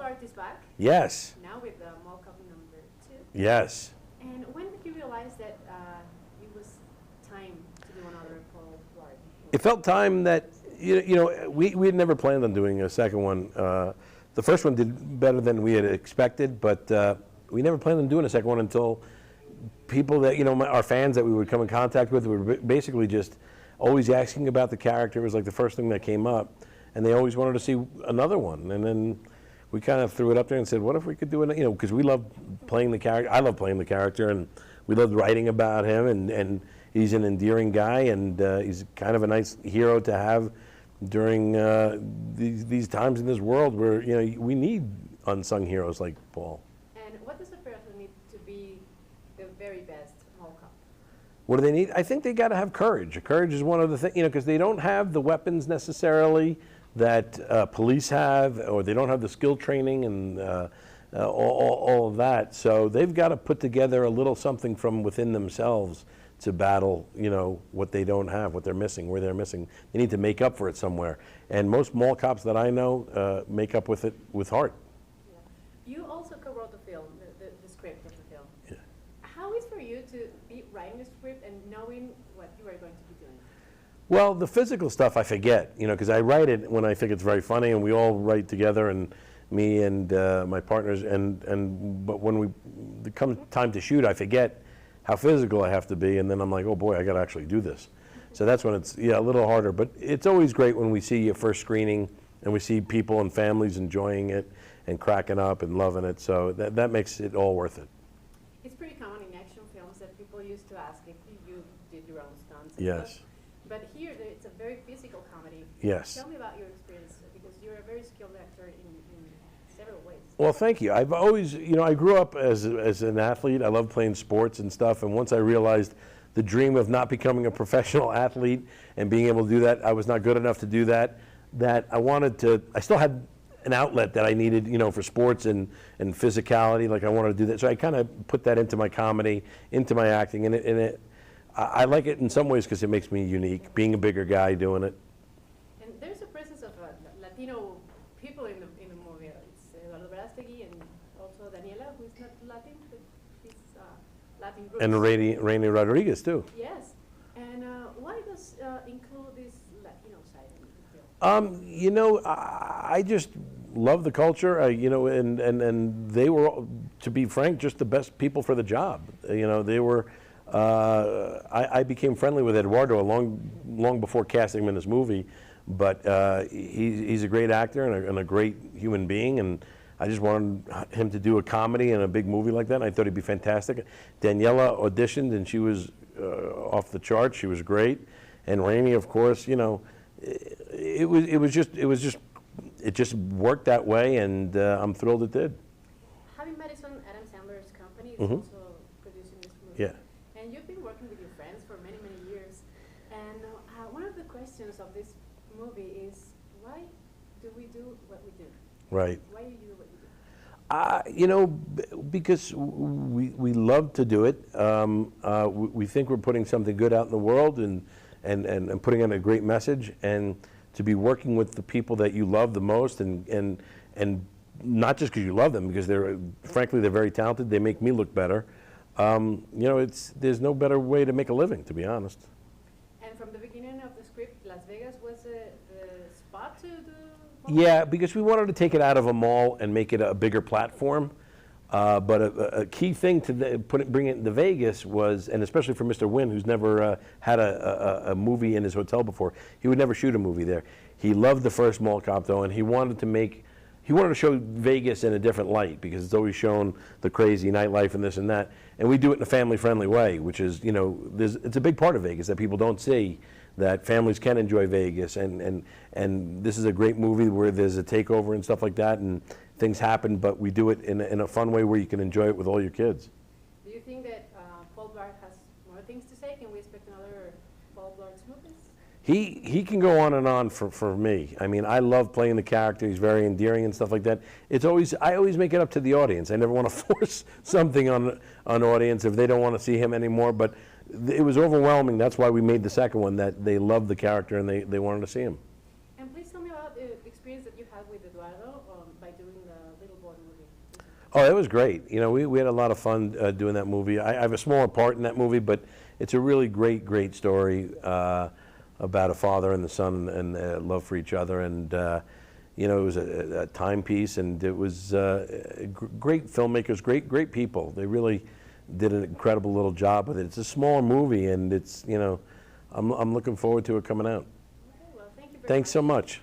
Blart is back. Yes. Now with the mocap number 2. Yes. And when did you realize that it was time to do another Paul Blart? It felt time that, we had never planned on doing a second one. The first one did better than we had expected, but we never planned on doing a second one until people that, our fans that we would come in contact with were basically just always asking about the character. It was like the first thing that came up, and they always wanted to see another one. And then we kind of threw it up there and said, what if we could do it, because we love playing the character. I love playing the character, and we loved writing about him, and he's an endearing guy, and he's kind of a nice hero to have during these times in this world where, we need unsung heroes like Paul. And what does a person need to be the very best mocap? What do they need? I think they got to have courage. Courage is one of the things, because they don't have the weapons necessarily that police have, or they don't have the skill training and all of that. So they've got to put together a little something from within themselves to battle, what they don't have, what they're missing, where they're missing. They need to make up for it somewhere. And most mall cops that I know make up with it with heart. Yeah. You also co-wrote the film, the script of the film. Yeah. How is for you to be writing the script and knowing what you are going to be doing? Well, the physical stuff I forget, because I write it when I think it's very funny, and we all write together, and me and my partners, but when it comes time to shoot, I forget how physical I have to be, and then I'm like, oh boy, I got to actually do this. So that's when it's a little harder, but it's always great when we see your first screening and we see people and families enjoying it and cracking up and loving it. So that makes it all worth it. It's pretty common in action films that people used to ask if you did your own stunts. Yes. But here, it's a very physical comedy. Yes. Tell me about your experience, because you're a very skilled actor in several ways. Well, thank you. I've always, I grew up as an athlete. I love playing sports and stuff. And once I realized the dream of not becoming a professional athlete and being able to do that, I was not good enough to do that, I still had an outlet that I needed, for sports and physicality. Like I wanted to do that. So I kind of put that into my comedy, into my acting. And I like it in some ways because it makes me unique, being a bigger guy doing it. And there's a presence of Latino people in the movie. It's Eduardo Verástegui and also Daniela, who is not Latin, but she's Latin roots. And Rainy Rodriguez, too. Yes. And why does include this Latino side in the film? I just love the culture, and they were, to be frank, just the best people for the job. They were. I became friendly with Eduardo long before casting him in this movie, but he's a great actor and a great human being, and I just wanted him to do a comedy in a big movie like that, and I thought he'd be fantastic. Daniela auditioned, and she was off the charts. She was great, and Rainey, of course, it just worked that way, and I'm thrilled it did. Having Madison Adam Sandler's company is Mm-hmm. also producing this movie. Yeah. And you've been working with your friends for many, many years. And one of the questions of this movie is, why do we do what we do? Right. Why do you do what you do? Because we love to do it. We think we're putting something good out in the world and putting in a great message, and to be working with the people that you love the most, and not just because you love them, because frankly they're very talented. They make me look better. There's no better way to make a living, to be honest. And from the beginning of the script, Las Vegas was the spot to do. Yeah, because we wanted to take it out of a mall and make it a bigger platform. But a key thing to bring it into Vegas was, and especially for Mr. Wynn, who's never had a movie in his hotel before, he would never shoot a movie there. He loved the first Mall Cop, though, and he wanted to show Vegas in a different light, because it's always shown the crazy nightlife and this and that. And we do it in a family-friendly way, which is, it's a big part of Vegas that people don't see, that families can enjoy Vegas. And this is a great movie where there's a takeover and stuff like that, and things happen, but we do it in a fun way where you can enjoy it with all your kids. Do you think that Paul Blart has more things to say? Can we expect another Paul Blart's movies? He can go on and on for me. I mean, I love playing the character. He's very endearing and stuff like that. I always make it up to the audience. I never want to force something on audience if they don't want to see him anymore. But it was overwhelming. That's why we made the second one, that they loved the character and they wanted to see him. And please tell me about the experience that you had with Eduardo by doing the Little Boy movie? Oh, it was great. You know, we had a lot of fun doing that movie. I have a smaller part in that movie, but it's a really great story about a father and the son and love for each other. And, you know, it was a timepiece, and it was great filmmakers, great people. They really did an incredible little job with it. It's a smaller movie, and it's, you know, I'm looking forward to it coming out. Okay, well, thank you very much. Thanks so much.